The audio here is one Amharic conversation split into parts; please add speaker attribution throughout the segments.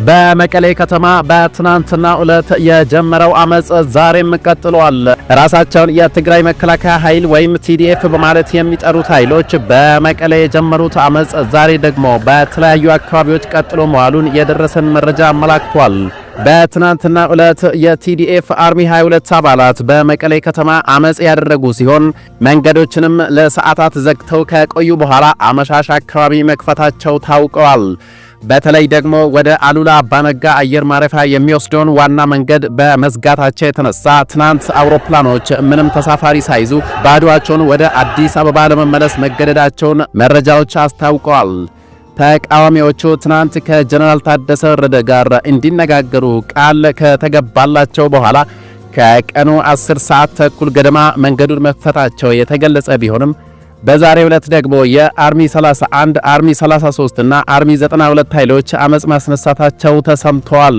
Speaker 1: በመቀሌ ከተማ በትናንትና ዕለት የጀመረው አመጽ ዛሬም ቀጥሏል። ራሳቸውን የትግራይ መከላከያ ኃይል ወይም TDF በማለት የሚጠሩት ኃይሎች በመቀሌ የጀመሩት አመጽ ዛሬ ደግሞ በተለያዩ አካባቢዎች ቀጥሎ መዋሉን የደረሰን መረጃ አመላክቷል። በትናንትና ዕለት የTDF አርሚ 22 አባላት በመቀሌ ከተማ አመጽ ያደረጉ ሲሆን መንገዶችንም ለሰዓታት ዘግተው ከቆዩ በኋላ አመሻሽ አካባቢ መክፈታቸው ታውቀዋል። በተለይ ደግሞ ወደ አሉላ አባነጋ አየር ማረፊያ የሚወስደውን ዋና መንገድ በመዝጋታቸው የተነሳ ትናንት አውሮፕላኖች ምንም ተሳፋሪ ሳይዙ ባዶአቸውን ወደ አዲስ አበባ ለመመለስ መገደዳቸውን መረጃዎች አስታውቀዋል። ተቃዋሚዎቹ ትናንት ከጀነራል ታደሰ ወረደ ጋር እንዲነጋገሩ ቃል ከተገባላቸው በኋላ ከቀኑ 10 ሰዓት ተኩል ገደማ መንገዱን መክፈታቸው የተገለጸ ቢሆንም በዛሬው ዕለት ደግሞ የአርሚ 31 አርሚ 33 እና አርሚ 92 ኃይሎች አመጽ ማስነሳታቸው ተሰምቷል።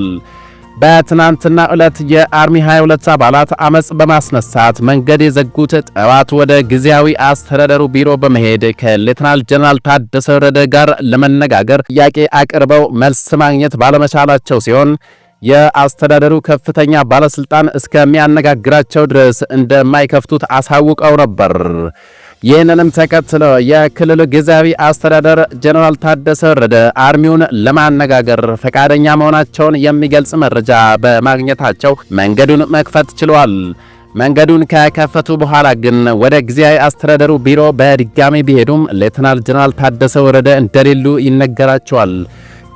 Speaker 1: በትናንትና ዕለት የአርሚ 22 አባላት አመጽ በማስነሳት መንገድ የዘጉት ጠዋት ወደ ጊዜያዊ አስተዳደሩ ቢሮ በመሄድ ከሌተናል ጀነራል ታደሰ ወረደ ጋር ለመነጋገር ጥያቄ አቅርበው መልስ ማግኘት ባለመቻላቸው ሲሆን የአስተዳደሩ ከፍተኛ ባለስልጣን እስከሚያነጋግራቸው ድረስ እንደማይከፍቱት አሳውቀው ነበር። ይህንንም ተከትሎ የክልሉ ጊዜያዊ አስተዳደር ጀነራል ታደሰ ወረደ አርሚውን ለማነጋገር ፈቃደኛ መሆናቸውን የሚገልጽ መረጃ በማግኘታቸው መንገዱን መክፈት ችሏል። መንገዱን ከከፈቱ በኋላ ግን ወደ ጊዜያዊ አስተዳደሩ ቢሮ በድጋሚ ቢሄዱም ሌተናል ጀነራል ታደሰ ወረደ እንደሌሉ ይነገራቸዋል።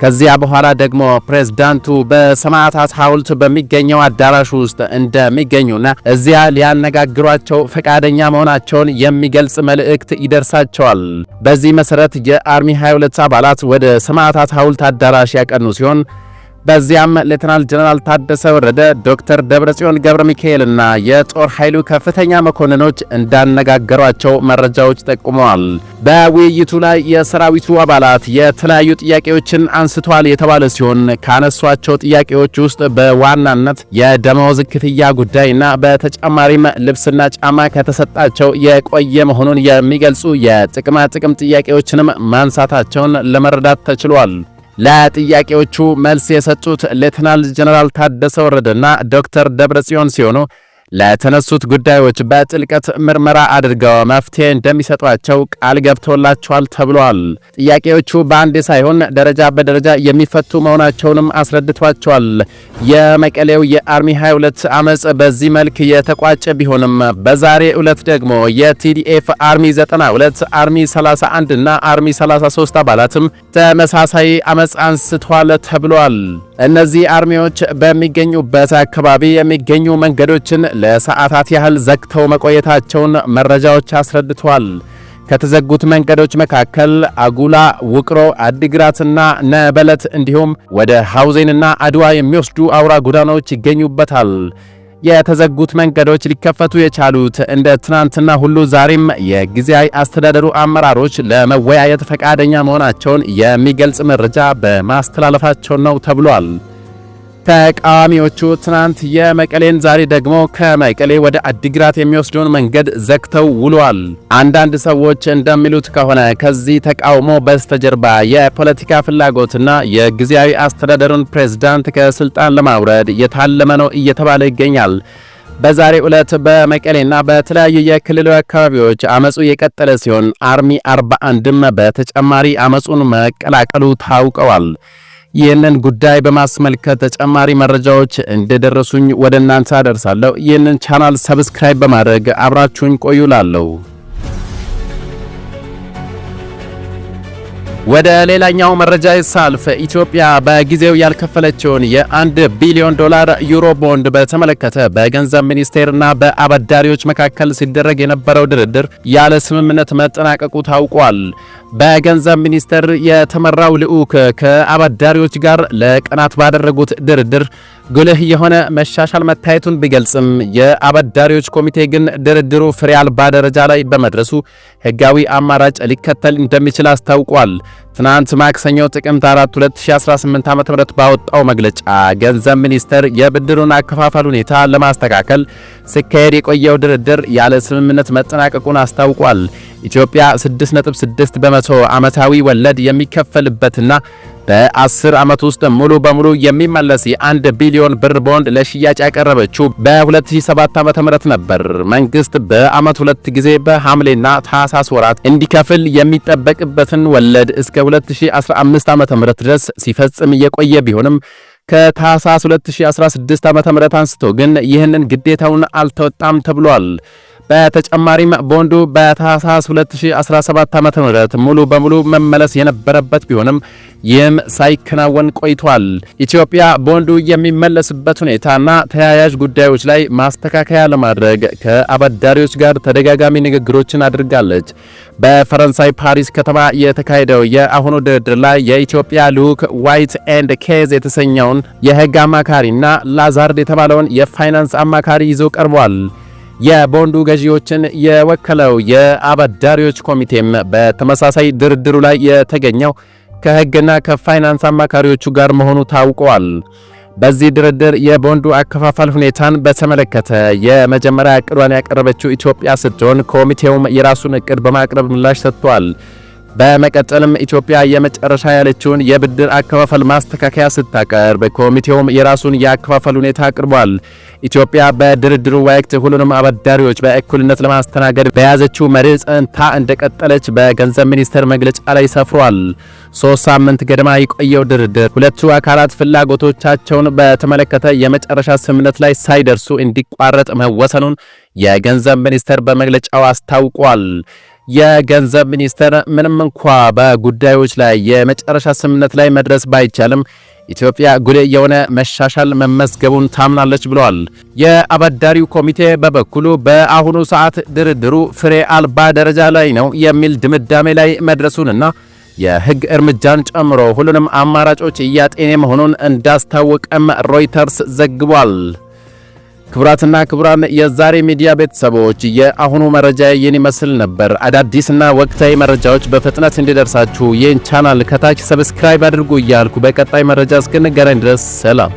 Speaker 1: ከዚያ በኋላ ደግሞ ፕሬዝዳንቱ በሰማዕታት ሐውልት በሚገኘው አዳራሽ ውስጥ እንደሚገኙና እዚያ ሊያነጋግሯቸው ፈቃደኛ መሆናቸውን የሚገልጽ መልእክት ይደርሳቸዋል። በዚህ መሰረት የአርሚ 22 አባላት ወደ ሰማዕታት ሐውልት አዳራሽ ያቀኑ ሲሆን በዚያም ሌተናል ጀነራል ታደሰ ወረደ ዶክተር ደብረጽዮን ገብረ ሚካኤልና የጦር ኃይሉ ከፍተኛ መኮንኖች እንዳነጋገሯቸው መረጃዎች ጠቁመዋል። በውይይቱ ላይ የሰራዊቱ አባላት የተለያዩ ጥያቄዎችን አንስተዋል የተባለ ሲሆን ካነሷቸው ጥያቄዎች ውስጥ በዋናነት የደመወዝ ክፍያ ጉዳይና በተጨማሪም ልብስና ጫማ ከተሰጣቸው የቆየ መሆኑን የሚገልጹ የጥቅማ ጥቅም ጥያቄዎችንም ማንሳታቸውን ለመረዳት ተችሏል። ለጥያቄዎቹ መልስ የሰጡት ሌተናል ጀነራል ታደሰ ወረደና ዶክተር ደብረጽዮን ሲሆኑ ለተነሱት ጉዳዮች በጥልቀት ምርመራ አድርገው መፍትሄ እንደሚሰጧቸው ቃል ገብተውላቸዋል ተብሏል። ጥያቄዎቹ በአንዴ ሳይሆን ደረጃ በደረጃ የሚፈቱ መሆናቸውንም አስረድቷቸዋል። የመቀሌው የአርሚ 22 አመጽ በዚህ መልክ የተቋጨ ቢሆንም በዛሬ ዕለት ደግሞ የቲዲኤፍ አርሚ 92 አርሚ 31 እና አርሚ 33 አባላትም ተመሳሳይ አመጽ አንስተዋል ተብሏል። እነዚህ አርሚዎች በሚገኙበት አካባቢ የሚገኙ መንገዶችን ለሰዓታት ያህል ዘግተው መቆየታቸውን መረጃዎች አስረድተዋል። ከተዘጉት መንገዶች መካከል አጉላ፣ ውቅሮ፣ አዲግራትና ነበለት እንዲሁም ወደ ሐውዜንና አድዋ የሚወስዱ አውራ ጎዳናዎች ይገኙበታል። የተዘጉት መንገዶች ሊከፈቱ የቻሉት እንደ ትናንትና ሁሉ ዛሬም የጊዜያዊ አስተዳደሩ አመራሮች ለመወያየት ፈቃደኛ መሆናቸውን የሚገልጽ መረጃ በማስተላለፋቸው ነው ተብሏል። ተቃዋሚዎቹ ትናንት የመቀሌን ዛሬ ደግሞ ከመቀሌ ወደ አዲግራት የሚወስደውን መንገድ ዘግተው ውለዋል። አንዳንድ ሰዎች እንደሚሉት ከሆነ ከዚህ ተቃውሞ በስተጀርባ የፖለቲካ ፍላጎትና የጊዜያዊ አስተዳደሩን ፕሬዝዳንት ከስልጣን ለማውረድ የታለመ ነው እየተባለ ይገኛል። በዛሬ ዕለት በመቀሌና በተለያዩ የክልሉ አካባቢዎች አመጹ የቀጠለ ሲሆን አርሚ 41ም በተጨማሪ አመጹን መቀላቀሉ ታውቀዋል። ይህንን ጉዳይ በማስመልከት ተጨማሪ መረጃዎች እንደደረሱኝ ወደ እናንተ አደርሳለሁ። ይህንን ቻናል ሰብስክራይብ በማድረግ አብራችሁኝ ቆዩላለሁ። ወደ ሌላኛው መረጃ ሳልፍ ኢትዮጵያ በጊዜው ያልከፈለችውን የ1 ቢሊዮን ዶላር ዩሮ ቦንድ በተመለከተ በገንዘብ ሚኒስቴርና በአበዳሪዎች መካከል ሲደረግ የነበረው ድርድር ያለ ስምምነት መጠናቀቁ ታውቋል። በገንዘብ ሚኒስቴር የተመራው ልዑክ ከአበዳሪዎች ጋር ለቀናት ባደረጉት ድርድር ጉልህ የሆነ መሻሻል መታየቱን ቢገልጽም የአበዳሪዎች ኮሚቴ ግን ድርድሩ ፍሬ አልባ ደረጃ ላይ በመድረሱ ሕጋዊ አማራጭ ሊከተል እንደሚችል አስታውቋል። ትናንት ማክሰኞ ጥቅምት 4 2018 ዓ.ም ባወጣው መግለጫ ገንዘብ ሚኒስቴር የብድሩን አከፋፈል ሁኔታ ለማስተካከል ሲካሄድ የቆየው ድርድር ያለ ስምምነት መጠናቀቁን አስታውቋል። ኢትዮጵያ 6.6 በመቶ ዓመታዊ ወለድ የሚከፈልበትና በ10 ዓመት ውስጥ ሙሉ በሙሉ የሚመለስ የ1 ቢሊዮን ብር ቦንድ ለሽያጭ ያቀረበችው በ2007 ዓ.ም ነበር። መንግስት በዓመት 2 ጊዜ በሐምሌና ታህሳስ ወራት እንዲከፍል የሚጠበቅበትን ወለድ እስከ 2015 ዓ.ም ድረስ ሲፈጽም የቆየ ቢሆንም ከታህሳስ 2016 ዓ.ም አንስቶ ግን ይህንን ግዴታውን አልተወጣም ተብሏል። በተጨማሪም ቦንዱ በታህሳስ 2017 ዓ.ም ሙሉ በሙሉ መመለስ የነበረበት ቢሆንም ይህም ሳይከናወን ቆይቷል። ኢትዮጵያ ቦንዱ የሚመለስበት ሁኔታና ተያያዥ ጉዳዮች ላይ ማስተካከያ ለማድረግ ከአበዳሪዎች ጋር ተደጋጋሚ ንግግሮችን አድርጋለች። በፈረንሳይ ፓሪስ ከተማ የተካሄደው የአሁኑ ድርድር ላይ የኢትዮጵያ ልዑክ ዋይት ኤንድ ኬዝ የተሰኘውን የህግ አማካሪና ላዛርድ የተባለውን የፋይናንስ አማካሪ ይዞ ቀርቧል። የቦንዱ ገዢዎችን የወከለው የአበዳሪዎች ኮሚቴም በተመሳሳይ ድርድሩ ላይ የተገኘው ከህግና ከፋይናንስ አማካሪዎቹ ጋር መሆኑ ታውቋል። በዚህ ድርድር የቦንዱ አከፋፈል ሁኔታን በተመለከተ የመጀመሪያ እቅዷን ያቀረበችው ኢትዮጵያ ስትሆን ኮሚቴውም የራሱን እቅድ በማቅረብ ምላሽ ሰጥቷል። በመቀጠልም ኢትዮጵያ የመጨረሻ ያለችውን የብድር አከፋፈል ማስተካከያ ስታቀርብ ኮሚቴውም የራሱን የአከፋፈል ሁኔታ አቅርቧል። ኢትዮጵያ በድርድሩ ወቅት ሁሉንም አበዳሪዎች በእኩልነት ለማስተናገድ በያዘችው መርህ ጸንታ እንደቀጠለች በገንዘብ ሚኒስቴር መግለጫ ላይ ሰፍሯል። 3 ሳምንት ገደማ የቆየው ድርድር ሁለቱ አካላት ፍላጎቶቻቸውን በተመለከተ የመጨረሻ ስምምነት ላይ ሳይደርሱ እንዲቋረጥ መወሰኑን የገንዘብ ሚኒስቴር በመግለጫው አስታውቋል። የገንዘብ ሚኒስቴር ምንም እንኳ በጉዳዮች ላይ የመጨረሻ ስምምነት ላይ መድረስ ባይቻልም ኢትዮጵያ ጉልህ የሆነ መሻሻል መመዝገቡን ታምናለች ብለዋል። የአበዳሪው ኮሚቴ በበኩሉ በአሁኑ ሰዓት ድርድሩ ፍሬ አልባ ደረጃ ላይ ነው የሚል ድምዳሜ ላይ መድረሱንና የህግ እርምጃን ጨምሮ ሁሉንም አማራጮች እያጤነ መሆኑን እንዳስታወቀም ሮይተርስ ዘግቧል። ክቡራትና ክቡራን የዛሬ ሚዲያ ቤተሰቦች የአሁኑ መረጃ ይህን ይመስል ነበር። አዳዲስና ወቅታዊ መረጃዎች በፍጥነት እንዲደርሳችሁ ይህን ቻናል ከታች ሰብስክራይብ አድርጉ እያልኩ በቀጣይ መረጃ እስክንገናኝ ድረስ ሰላም።